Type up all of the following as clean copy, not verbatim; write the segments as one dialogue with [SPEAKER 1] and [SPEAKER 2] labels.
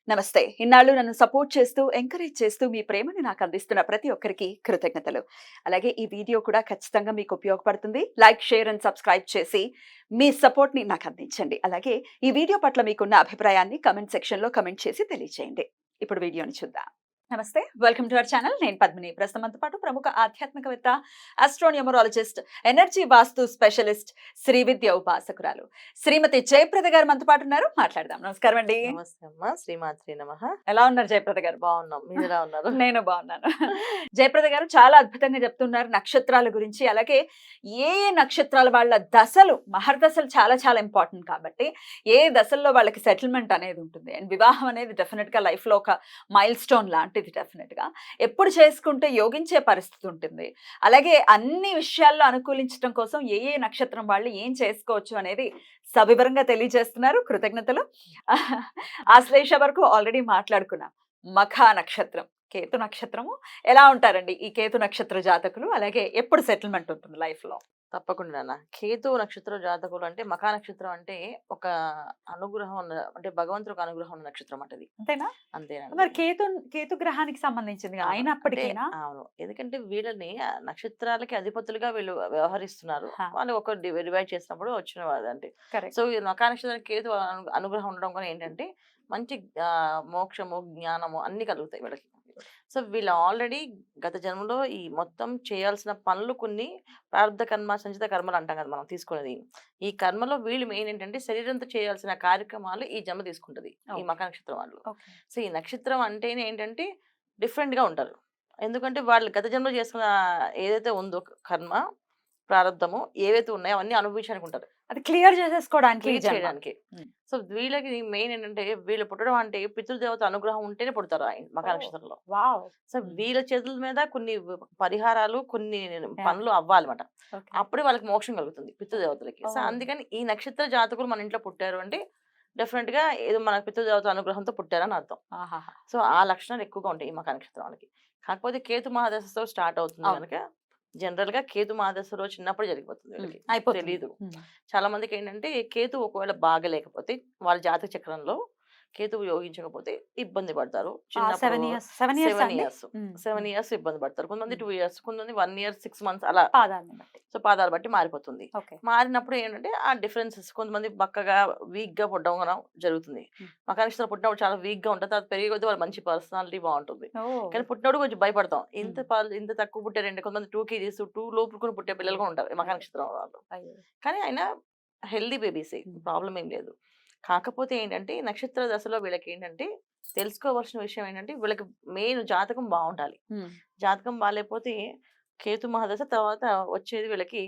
[SPEAKER 1] నమస్తే. ఇన్నాళ్ళు నన్ను సపోర్ట్ చేస్తూ, ఎంకరేజ్ చేస్తూ మీ ప్రేమని నాకు అందిస్తున్న ప్రతి ఒక్కరికి కృతజ్ఞతలు. అలాగే ఈ వీడియో కూడా ఖచ్చితంగా మీకు ఉపయోగపడుతుంది. లైక్, షేర్ అండ్ సబ్స్క్రైబ్ చేసి మీ సపోర్ట్‌ని నాకు అందించండి. అలాగే ఈ వీడియో పట్ల మీకున్న అభిప్రాయాన్ని కామెంట్ సెక్షన్‌లో కామెంట్ చేసి తెలియజేయండి. ఇప్పుడు వీడియోని చూద్దాం. నమస్తే. Welcome to our channel. నేను పద్మిని. ప్రస్తుతం మనతో పాటు ప్రముఖ ఆధ్యాత్మికవేత్త, ఆస్ట్రోన్యూమరాలజిస్ట్, ఎనర్జీ వాస్తు స్పెషలిస్ట్, శ్రీ విద్య ఉపాసకురాలు శ్రీమతి జయప్రద గారు మనతో పాటు ఉన్నారు. మాట్లాడదాం. నమస్కారం అండి.
[SPEAKER 2] నమస్తే అమ్మా, శ్రీమాత్రి నమః.
[SPEAKER 1] ఎలా ఉన్నారు జయప్రద గారు?
[SPEAKER 2] బాగున్నాం, మీరు ఎలా ఉన్నారు?
[SPEAKER 1] నేను బాగున్నాను. జయప్రద గారు చాలా అద్భుతంగా చెప్తున్నారు నక్షత్రాల గురించి. అలాగే ఏ ఏ నక్షత్రాల వాళ్ళ దశలు, మహర్దశలు చాలా చాలా ఇంపార్టెంట్ కాబట్టి ఏ దశల్లో వాళ్ళకి సెటిల్మెంట్ అనేది ఉంటుంది. అండ్ వివాహం అనేది డెఫినెట్ గా లైఫ్ లో ఒక మైల్ స్టోన్ లాంటిది. డెఫినెట్ గా ఎప్పుడు చేసుకుంటే యోగించే పరిస్థితి ఉంటుంది. అలాగే అన్ని విషయాల్లో అనుకూలించడం కోసం ఏ ఏ నక్షత్రం వాళ్ళు ఏం చేసుకోవచ్చు అనేది సవివరంగా తెలియజేస్తున్నారు. కృతజ్ఞతలు. ఆశ్లేష వరకు ఆల్రెడీ మాట్లాడుకున్నాం. మఖ నక్షత్రం, కేతు నక్షత్రము. ఎలా ఉంటారండి ఈ కేతు నక్షత్ర జాతకులు? అలాగే ఎప్పుడు సెటిల్మెంట్ ఉంటుంది లైఫ్ లో?
[SPEAKER 2] తప్పకుండా అన్న. కేతు నక్షత్రం జాతకులు అంటే, మఖా నక్షత్రం అంటే ఒక అనుగ్రహం ఉన్న, అంటే భగవంతుడికి అనుగ్రహం ఉన్న నక్షత్రం అంటది.
[SPEAKER 1] అంతేనా?
[SPEAKER 2] అంతేనండి.
[SPEAKER 1] మరి కేతు కేతు గ్రహానికి సంబంధించింది
[SPEAKER 2] అవును.
[SPEAKER 1] అయినప్పటికీనా?
[SPEAKER 2] అవును, ఎందుకంటే వీళ్ళని నక్షత్రాలకి అధిపతులుగా వీళ్ళు వ్యవహరిస్తున్నారు.
[SPEAKER 1] హా.
[SPEAKER 2] వాళ్ళు ఒక డివైడ్ చేసినప్పుడు వచ్చిన అంటే
[SPEAKER 1] కరెక్ట్.
[SPEAKER 2] సో ఈ మఖా నక్షత్రానికి కేతు అనుగ్రహం ఉండడం కూడా ఏంటంటే మంచి మోక్షము, జ్ఞానము అన్ని కలుగుతాయి వీళ్ళకి. సో వీళ్ళు ఆల్రెడీ గత జన్మలో ఈ మొత్తం చేయాల్సిన పనులు కొన్ని ప్రారంధ కర్మ, సంచిత కర్మలు అంటాం కదా మనం తీసుకునేది. ఈ కర్మలో వీళ్ళు మెయిన్ ఏంటంటే శరీరంతో చేయాల్సిన కార్యక్రమాలు ఈ జన్మ తీసుకుంటది ఈ
[SPEAKER 1] ఓకే.
[SPEAKER 2] మఖ నక్షత్రం వాళ్ళు.
[SPEAKER 1] ఓకే.
[SPEAKER 2] సో ఈ నక్షత్రం అంటేనే ఏంటంటే డిఫరెంట్ గా ఉంటారు. ఎందుకంటే వాళ్ళు గత జన్మలో చేసుకున్న ఏదైతే ఉందో కర్మ, ప్రారంధము ఏవైతే ఉన్నాయో అవన్నీ అనుభవించడానికి ఉంటారు,
[SPEAKER 1] అది క్లియర్ చేసేసుకోవడానికి ఈ
[SPEAKER 2] క్లియర్
[SPEAKER 1] జన్మ.
[SPEAKER 2] చేయడానికి.
[SPEAKER 1] ఉమ్.
[SPEAKER 2] సో వీళ్ళకి మెయిన్ ఏంటంటే వీళ్ళు పుట్టడం అంటే పితృదేవత అనుగ్రహం ఉంటేనే పుడతారు ఆయన మఖ
[SPEAKER 1] ఓ.
[SPEAKER 2] నక్షత్రంలో.
[SPEAKER 1] వావ్.
[SPEAKER 2] సో
[SPEAKER 1] ఉమ్.
[SPEAKER 2] వీళ్ళ చేతుల మీద కొన్ని పరిహారాలు, కొన్ని
[SPEAKER 1] యా.
[SPEAKER 2] పనులు అవ్వాలన్నమాట.
[SPEAKER 1] ఓకే.
[SPEAKER 2] అప్పుడే వాళ్ళకి మోక్షం కలుగుతుంది పితృదేవతలకి. సో
[SPEAKER 1] ఓ.
[SPEAKER 2] అందుకని ఈ నక్షత్ర జాతకులు మన ఇంట్లో పుట్టారు అంటే డెఫినెట్ గా ఏదో మన పితృదేవత అనుగ్రహంతో పుట్టారని అర్థం.
[SPEAKER 1] ఆహాహా.
[SPEAKER 2] సో ఆ లక్షణాలు ఎక్కువగా ఉంటాయి ఈ మఖ నక్షత్రం వాళ్ళకి. కాకపోతే కేతు మహాదశతో స్టార్ట్ అవుతుంది
[SPEAKER 1] అవును.
[SPEAKER 2] కనుక జనరల్ గా కేతు మహాదశలో చిన్నప్పుడు జరిగిపోతుంది
[SPEAKER 1] ఉమ్.
[SPEAKER 2] వీళ్ళకి,
[SPEAKER 1] అయిపోతుంది.
[SPEAKER 2] తెలీదు.
[SPEAKER 1] ఉమ్.
[SPEAKER 2] చాలా మందికి ఏంటంటే కేతు ఒకవేళ బాగలేకపోతే వాళ్ళ జాతక చక్రంలో కేతువు యోగించకపోతే ఇబ్బంది పడతారు
[SPEAKER 1] ఆ,
[SPEAKER 2] చిన్నప్పుడు.
[SPEAKER 1] 7 years. 7 years
[SPEAKER 2] 7
[SPEAKER 1] అండి?
[SPEAKER 2] ఇయర్స్,
[SPEAKER 1] ఉమ్.
[SPEAKER 2] 7
[SPEAKER 1] ఉమ్.
[SPEAKER 2] ఇయర్స్ ఇబ్బంది పడతారు. కొంతమంది
[SPEAKER 1] ఉమ్.
[SPEAKER 2] 2 ఇయర్స్, కొంతమంది 1 ఇయర్ 6 months అలా.
[SPEAKER 1] పాదాన్ని బట్టి.
[SPEAKER 2] సో పాదాలు బట్టి మారిపోతుంది.
[SPEAKER 1] ఓకే.
[SPEAKER 2] మారినప్పుడు ఏంటంటే ఆ డిఫరెన్సెస్, కొంతమంది బక్కగా వీక్ గా పుట్టడం కూడా జరుగుతుంది.
[SPEAKER 1] ఉమ్.
[SPEAKER 2] మఖ నక్షత్రం పుట్టినప్పుడు చాలా వీక్ గా ఉంటుంది, తర్వాత పెరిగే కొద్దీ వాళ్ళ మంచి పర్సనాలిటీ బాగుంటుంది.
[SPEAKER 1] ఓ.
[SPEAKER 2] కానీ పుట్టినప్పుడు కొంచెం భయపడతాం, ఇంత
[SPEAKER 1] ఉమ్.
[SPEAKER 2] ఇంత తక్కువ పుట్టారంటే. కొంతమంది 2 kgs 2 లోపు కూడా పుట్టే పిల్లలు కూడా ఉంటారు ఈ మఖ
[SPEAKER 1] అయ్యో.
[SPEAKER 2] నక్షత్రం వాళ్ళు.
[SPEAKER 1] అయ్యో.
[SPEAKER 2] కానీ ఆయన హెల్దీ బేబీసే,
[SPEAKER 1] ఉమ్.
[SPEAKER 2] ప్రాబ్లం ఏం లేదు. కాకపోతే ఏంటంటే ఈ నక్షత్ర దశలో వీళ్ళకి ఏంటంటే తెలుసుకోవాల్సిన విషయం ఏంటంటే వీళ్ళకి మెయిన్ జాతకం బాగుండాలి.
[SPEAKER 1] ఉమ్.
[SPEAKER 2] జాతకం బాగాలేకపోతే కేతు మహాదశ తర్వాత వచ్చేది వీళ్ళకి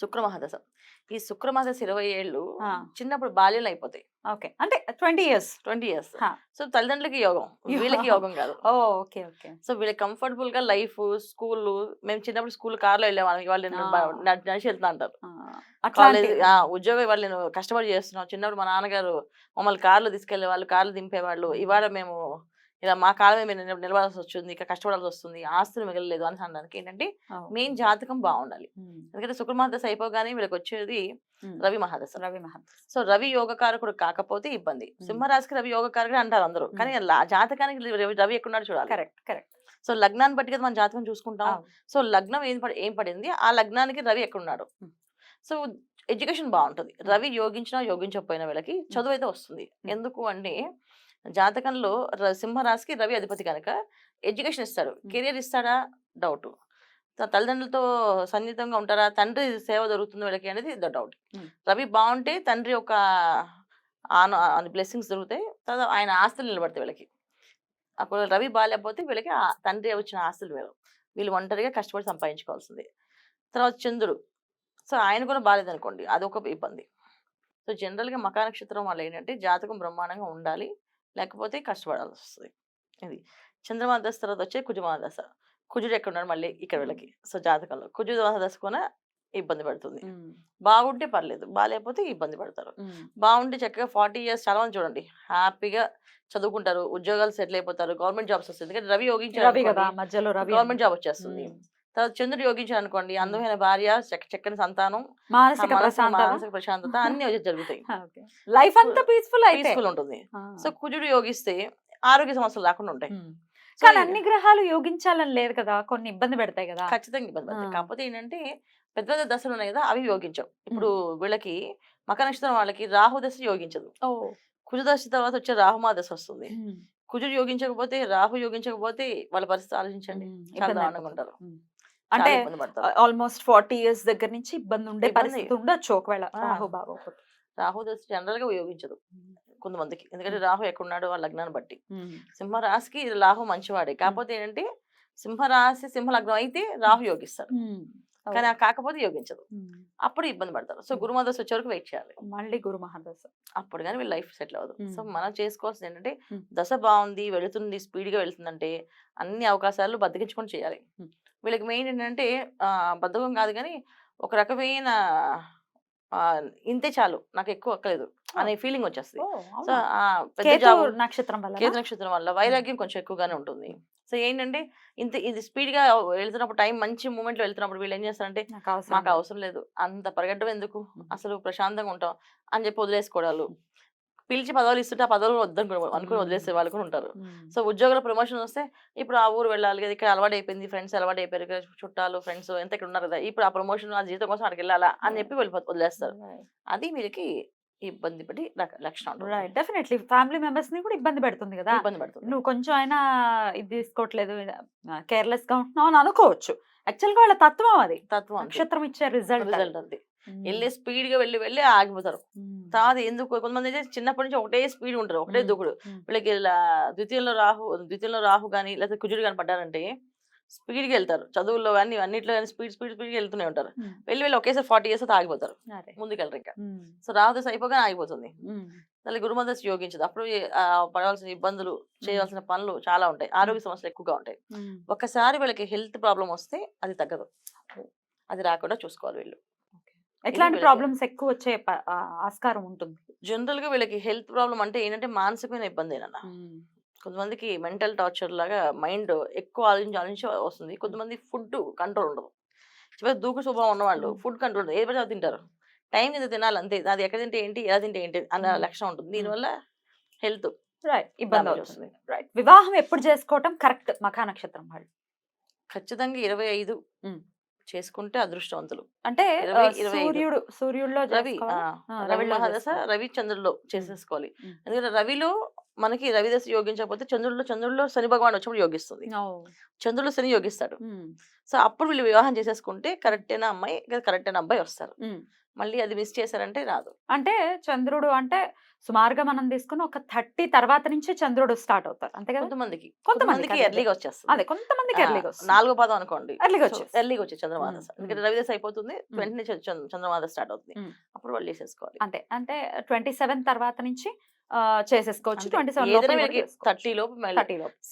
[SPEAKER 2] శుక్ర మహాదశ. ఈ శుక్ర మహాదశ 20 ఏళ్ళు
[SPEAKER 1] ఆ.
[SPEAKER 2] చిన్నప్పుడు బాల్యంలో అయిపోతాయి,
[SPEAKER 1] ఓకే. అంటే 20 years.
[SPEAKER 2] 20 ఇయర్స్.
[SPEAKER 1] హా.
[SPEAKER 2] సో తల్లిదండ్రులకి యోగం, వీళ్ళకి యోగం కాదు.
[SPEAKER 1] ఓ. ఓకే. ఓకే.
[SPEAKER 2] సో వీళ్ళకి కంఫర్టబుల్ గా లైఫ్, స్కూల్. మేము చిన్నప్పుడు స్కూల్ కార్లో వెళ్ళేవాళ్ళం, వాళ్ళు నడిచి వెళ్తా అంటారు. కాలేజ్
[SPEAKER 1] అట్లాంటి.
[SPEAKER 2] ఉద్యోగం వాళ్ళు నేను కష్టపడి చేస్తున్నాం. చిన్నప్పుడు మా నాన్నగారు మమ్మల్ని కార్లో తీసుకెళ్లే వాళ్ళు, కార్లు దింపేవాళ్ళు. ఇవాళ మేము ఇలా మా కాలం మీద నిలబడాల్సి వచ్చింది, ఇక కష్టపడాల్సి వస్తుంది, ఆస్తులు మిగలలేదు అని అనడానికి ఏంటంటే మెయిన్ జాతకం బాగుండాలి. ఎందుకంటే శుక్ర మహాదశ అయిపోగానే వీళ్ళకి వచ్చేది రవి మహాదశ.
[SPEAKER 1] రవి మహంత్.
[SPEAKER 2] సో రవి యోగకారకుడు కాకపోతే ఇబ్బంది. సింహరాశికి రవి యోగకారకుడు అంటారు అందరూ, కానీ జాతకానికి రవి ఎక్కడున్నాడు చూడాలి.
[SPEAKER 1] కరెక్ట్. కరెక్ట్.
[SPEAKER 2] సో లగ్నాన్ని బట్టి కదా మనం జాతకం చూసుకుంటాం. సో లగ్నం ఏం పడింది, ఆ లగ్నానికి రవి ఎక్కడున్నాడు. సో ఎడ్యుకేషన్ బాగుంటుంది. రవి యోగించినా యోగించకపోయినా వీళ్ళకి చదువు అయితే వస్తుంది. ఎందుకు అంటే జాతకంలో సింహరాశికి రవి అధిపతి కనుక ఎడ్యుకేషన్ ఇస్తాడు. కెరియర్ ఇస్తాడా డౌట్. తల్లిదండ్రులతో సన్నిహితంగా ఉంటారా, తండ్రి సేవ దొరుకుతుంది వీళ్ళకి అనేది డౌట్. రవి బాగుంటే తండ్రి ఒక బ్లెస్సింగ్స్ దొరుకుతాయి, తర్వాత ఆయన ఆస్తులు నిలబడతాయి వీళ్ళకి. అప్పుడు రవి బాగాలేకపోతే వీళ్ళకి ఆ తండ్రి వచ్చిన ఆస్తులు వేరు, వీళ్ళు ఒంటరిగా కష్టపడి సంపాదించుకోవాల్సింది. తర్వాత చంద్రుడు, సో ఆయన కూడా బాగాలేదనుకోండి, అదొక ఇబ్బంది. సో జనరల్గా మఖ నక్షత్రం వాళ్ళు ఏంటంటే జాతకం బ్రహ్మాండంగా ఉండాలి, లేకపోతే కష్టపడాల్సి వస్తుంది. ఇది చంద్రమహాదశ తర్వాత వచ్చే కుజమహాదశ. కుజుడు ఎక్కడ ఉన్నాడు మళ్ళీ ఇక్కడ వీళ్ళకి. సో జాతకంలో కుజుడు మహాదశ కూడా ఇబ్బంది పడుతుంది. బాగుంటే పర్లేదు, బాగాలేకపోతే ఇబ్బంది పడతారు. బాగుంటే చక్కగా 40 ఇయర్స్ చాలా మంది చూడండి హ్యాపీగా చదువుకుంటారు, ఉద్యోగాలు సెటిల్ అయిపోతారు, గవర్నమెంట్ జాబ్స్ వస్తుంది. ఎందుకంటే రవి యోగించారు,
[SPEAKER 1] రవి కదా మధ్యలో రవి.
[SPEAKER 2] గవర్నమెంట్ జాబ్ వచ్చేస్తుంది. తర్వాత చంద్రుడు యోగించాడు అనుకోండి, అందమైన భార్య, చక్కని సంతానం,
[SPEAKER 1] మానసిక ప్రశాంతత
[SPEAKER 2] మానసిక ప్రశాంతత అన్ని జరుగుతాయి.
[SPEAKER 1] లైఫ్ అంతా పీస్ఫుల్ అయితే
[SPEAKER 2] పీస్ఫుల్ ఉంటుంది. సో కుజుడు యోగిస్తే ఆరోగ్య సమస్యలు రాకుండా ఉంటాయి. సో
[SPEAKER 1] కానీ అన్ని గ్రహాలు యోగించాలని లేదు కదా, కొన్ని ఇబ్బంది పెడతాయి కదా.
[SPEAKER 2] ఖచ్చితంగా ఇబ్బంది పడతాయి. కాకపోతే ఏంటంటే పెద్ద పెద్ద దశలు ఉన్నాయి కదా, అవి యోగించవు. ఇప్పుడు వీళ్ళకి మకర నక్షత్రం వాళ్ళకి రాహు దశ యోగించదు. కుజ దశ తర్వాత వచ్చే రాహుమా దశ వస్తుంది. కుజుడు యోగించకపోతే, రాహు యోగించకపోతే వాళ్ళ పరిస్థితి ఆలోచించండి, చాలా దారుణంగా ఉంటారు.
[SPEAKER 1] అంటే ఆల్మోస్ట్ 40 years దగ్గర నుంచి ఇబ్బంది ఉండే పరిస్థితి ఉండొచ్చు ఒకవేళ రాహు బాగోకపోతే.
[SPEAKER 2] రాహు దశ జనరల్ గా యోగించదు కొంతమందికి, ఎందుకంటే రాహు ఎక్కడున్నాడు వాళ్ళ లగ్నాన్ని బట్టి. సింహరాశికి రాహు మంచివాడే, కాకపోతే ఏంటంటే సింహరాశి సింహ లగ్నం అయితే రాహు యోగిస్తాడు, కానీ కాకపోతే యోగించదు, అప్పుడు ఇబ్బంది పడతారు. సో గురు మహాదశ వచ్చే వరకు వెయిట్ చేయాలి,
[SPEAKER 1] మళ్ళీ గురు మహాదశ అప్పుడు
[SPEAKER 2] కానీ వీళ్ళ లైఫ్ సెటిల్ అవ్వదు. సో మనం చేసుకోవాల్సింది ఏంటంటే దశ బాగుంది, వెళుతుంది, స్పీడ్ గా వెళ్తుందంటే అన్ని అవకాశాలు బద్దకించుకొని చేయాలి. వీళ్ళకి మెయిన్ ఏంటంటే బద్ధకం కాదు కానీ ఒక రకమైన ఇంతే చాలు, నాకు ఎక్కువ అక్కలేదు అనే ఫీలింగ్ వచ్చేస్తుంది. సో
[SPEAKER 1] కేతు నక్షత్రం
[SPEAKER 2] వల్ల వైరాగ్యం కొంచెం ఎక్కువగానే ఉంటుంది. సో ఏంటంటే ఇది స్పీడ్ గా వెళ్తున్నప్పుడు, టైం మంచి మూమెంట్ లో వెళ్తున్నప్పుడు వీళ్ళు ఏం చేస్తారంటే మాకు అవసరం లేదు, అంత పరిగెట్టడం ఎందుకు, అసలు ప్రశాంతంగా ఉంటాం అని చెప్పి వదిలేసుకోవడాలు. పిలిచి పదవులు ఇస్తుంటే ఆ పదవులు వద్దని అనుకుని వదిలేసే వాళ్ళు కూడా ఉంటారు. సో ఉద్యోగుల ప్రమోషన్ వస్తే ఇప్పుడు ఆ ఊరు వెళ్ళాలి కదా, ఇక్కడ అలవాటు అయిపోయింది, ఫ్రెండ్స్ అలవాటు అయిపోయారు కదా, చుట్టాలు ఫ్రెండ్స్ ఎంత ఇక్కడ ఉన్నారు కదా, ఇప్పుడు ఆ ప్రమోషన్ ఆ జీతం కోసం అక్కడికి వెళ్ళాలా అని చెప్పి వదిలేస్తారు. అది వీరికి ఇబ్బంది పడి లక్షణం.
[SPEAKER 1] డెఫినెట్లీ ఫ్యామిలీ మెంబర్స్ ని కూడా ఇబ్బంది పెడుతుంది కదా,
[SPEAKER 2] ఇబ్బంది పడుతుంది.
[SPEAKER 1] నువ్వు కొంచెం అయినా ఇది తీసుకోవట్లేదు, కేర్లెస్ గా ఉంటున్నావు అని అనుకోవచ్చు. యాక్చువల్ గా వాళ్ళ తత్వం అది, నక్షత్రం ఇచ్చే రిజల్ట్
[SPEAKER 2] అది. వెళ్ళి స్పీడ్ గా వెళ్ళి ఆగిపోతారు. తర్వాత ఎందుకు కొంతమంది అయితే చిన్నప్పటి నుంచి ఒకటే స్పీడ్ ఉంటారు, ఒకటే దూకుడు. వీళ్ళకి ద్వితీయంలో రాహు కానీ లేకపోతే కుజుడు కానీ పడ్డారంటే స్పీడ్ గా వెళ్తారు, చదువుల్లో కానీ అన్నిట్లో కానీ స్పీడ్ గా వెళ్తూనే ఉంటారు. వెళ్ళి ఒకేసారి 40 years ఆగిపోతారు, ముందుకెళ్ళరు ఇంకా. సో రాహుదశ అయిపోగానే ఆగిపోతుంది. మళ్ళీ గురుమదశ యోగించదు, అప్పుడు పడవలసిన ఇబ్బందులు, చేయాల్సిన పనులు చాలా ఉంటాయి, ఆరోగ్య సమస్యలు ఎక్కువగా ఉంటాయి. ఒక్కసారి వీళ్ళకి హెల్త్ ప్రాబ్లం వస్తే అది తగ్గదు, అది రాకుండా చూసుకోవాలి వీళ్ళు.
[SPEAKER 1] ఎట్లాంటి ప్రాబ్లమ్స్ ఎక్కువ వచ్చే ఆస్కారం ఉంటుంది?
[SPEAKER 2] జనరల్ గా వీళ్ళకి హెల్త్ ప్రాబ్లం అంటే ఏంటంటే మానసికమైన ఇబ్బంది ఏనన్నా. కొంతమందికి మెంటల్ టార్చర్ లాగా మైండ్ ఎక్కువ ఆలోచించి వస్తుంది. కొంతమంది ఫుడ్ కంట్రోల్ ఉండదు, చివరి దూకు స్వభావం ఉన్నవాళ్ళు ఫుడ్ కంట్రోల్ ఉండదు, ఏది పడితే అది తింటారు, టైం కింద తినాలి అంతే, అది ఎక్కడ తింటే ఏంటి, ఎలా తింటే ఏంటి అన్న లక్షణం ఉంటుంది. దీనివల్ల హెల్త్
[SPEAKER 1] ఇబ్బంది వస్తుంది. వివాహం ఎప్పుడు చేసుకోవటం కరెక్ట్ మఖా నక్షత్రం వాళ్ళు?
[SPEAKER 2] ఖచ్చితంగా 25 చేసుకుంటే అదృష్టవంతులు.
[SPEAKER 1] అంటే సూర్యుడిలో
[SPEAKER 2] రవి మహాదశ రవి చంద్రుల్లో చేసేసుకోవాలి. ఎందుకంటే రవిలో మనకి రవి దశ యోగించకపోతే చంద్రుల్లో శని భగవాన్ వచ్చినప్పుడు యోగిస్తుంది, చంద్రుల్లో శని యోగిస్తాడు. సో అప్పుడు వీళ్ళు వివాహం చేసేసుకుంటే కరెక్ట్ అయిన అమ్మాయి కరెక్ట్ అయిన అబ్బాయి వస్తారు. మళ్ళీ అది మిస్ చేశారంటే రాదు. అంటే
[SPEAKER 1] చంద్రుడు అంటే సుమారుగా మనం తీసుకుని ఒక 30 తర్వాత నుంచి చంద్రుడు స్టార్ట్ అవుతారు అంతే కదా.
[SPEAKER 2] కొంతమందికి ఎర్లీగా వచ్చేస్తుంది,
[SPEAKER 1] అదే కొంతమందికి ఎర్లీగా వస్తుంది.
[SPEAKER 2] 4వ పాదం అనుకోండి
[SPEAKER 1] ఎర్లీగా
[SPEAKER 2] వచ్చే చంద్రమాద, ఎందుకంటే రవిదశ అయిపోతుంది, వెంటనే చంద్రమాద స్టార్ట్ అవుతుంది, అప్పుడు వాళ్ళు చేసేసుకోవాలి.
[SPEAKER 1] అంటే 27 తర్వాత నుంచి చేసేసుకోవచ్చు.
[SPEAKER 2] 30 లోపు.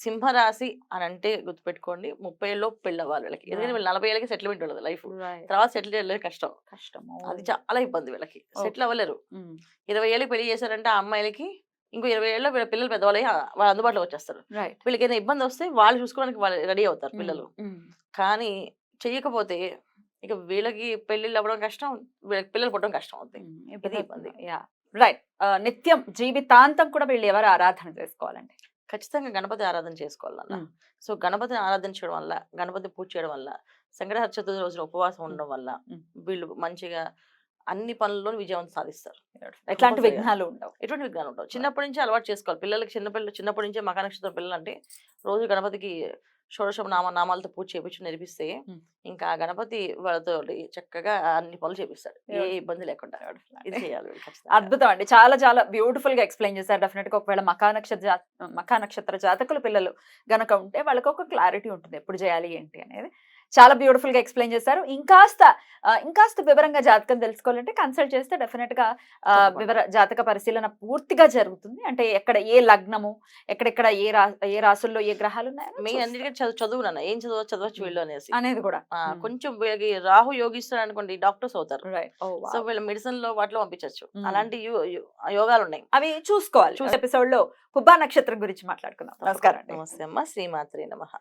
[SPEAKER 2] సింహరాశి అని అంటే గుర్తుపెట్టుకోండి, 30 లోపు పెళ్ళి అవ్వాలి వీళ్ళకి, ఎందుకంటే వీళ్ళు 40 ఏళ్ళకి సెటిల్మెంట్ ఉండదు లైఫ్, తర్వాత సెటిల్ చేయలేదు కష్టం, అది చాలా ఇబ్బంది వీళ్ళకి, సెటిల్ అవ్వలేరు. 20 ఏళ్ళకి పెళ్లి చేశారంటే ఆ అమ్మాయిలకి ఇంకో 20 ఏళ్ళలో వీళ్ళ పిల్లలు పెద్దవాళ్ళు వాళ్ళ అందుబాటులో వచ్చేస్తారు. వీళ్ళకి ఏదైనా ఇబ్బంది వస్తే వాళ్ళు చూసుకోవడానికి వాళ్ళు రెడీ అవుతారు పిల్లలు. కానీ చెయ్యకపోతే ఇక వీళ్ళకి పెళ్లిళ్ళు అవ్వడం కష్టం, వీళ్ళకి పిల్లలు పుట్టడం కష్టం అవుతుంది, ఇది ఇబ్బంది.
[SPEAKER 1] రైట్. నిత్యం జీవితాంతం కూడా వీళ్ళు ఎవరు ఆరాధన చేసుకోవాలండి?
[SPEAKER 2] ఖచ్చితంగా గణపతి ఆరాధన చేసుకోవాలన్న. సో గణపతిని ఆరాధించడం వల్ల, గణపతి పూజ చేయడం వల్ల, సంకటహర చతుర్థి రోజున ఉపవాసం ఉండడం వల్ల వీళ్ళు మంచిగా అన్ని పనుల్లో విజయవంతం సాధిస్తారు.
[SPEAKER 1] ఎట్లాంటి విఘ్నాలు ఉండవు,
[SPEAKER 2] ఎటువంటి విఘ్నాలు ఉండవు. చిన్నప్పటి నుంచి అలవాటు చేసుకోవాలి పిల్లలకి. చిన్నప్పటి నుంచే మఖా నక్షత్రం పిల్లలు అంటే రోజు గణపతికి షోడశ నామాలతో పూజ చేపించి నేర్పిస్తే ఇంకా గణపతి వాళ్ళతో చక్కగా అన్ని పనులు చేపిస్తాడు, ఏ ఇబ్బంది లేకుండా. ఇది చేయాలి.
[SPEAKER 1] అద్భుతం అండి, చాలా చాలా బ్యూటిఫుల్ గా ఎక్స్ప్లెయిన్ చేశారు. డెఫినెట్ గా ఒకవేళ మఖా నక్షత్ర జాతకుల పిల్లలు గనక ఉంటే వాళ్ళకి ఒక క్లారిటీ ఉంటుంది ఎప్పుడు చేయాలి ఏంటి అనేది. చాలా బ్యూటిఫుల్ గా ఎక్స్ప్లెయిన్ చేశారు. ఇంకాస్త వివరంగా జాతకం తెలుసుకోవాలంటే కన్సల్ట్ చేస్తే డెఫినెట్ గా జాతక పరిశీలన పూర్తిగా జరుగుతుంది. అంటే ఎక్కడ ఏ లగ్నము, ఎక్కడెక్కడ ఏ రాసుల్లో ఏ గ్రహాలు
[SPEAKER 2] ఉన్నాయో చదువునా ఏం చదవచ్చు వీళ్ళు
[SPEAKER 1] అనేది కూడా
[SPEAKER 2] కొంచెం రాహు యోగిస్తాడు అనుకోండి, డాక్టర్స్ అవుతారు. సో వీళ్ళ మెడిసిన్ లో వాటిలో పంపించవచ్చు. అలాంటి యోగాలు ఉన్నాయి,
[SPEAKER 1] అవి చూసుకోవాలి. ఎపిసోడ్ లో పుబ్బా నక్షత్రం గురించి మాట్లాడుకుందాం. నమస్కారం.
[SPEAKER 2] నమస్తే అమ్మ, శ్రీమాత్రే నమః.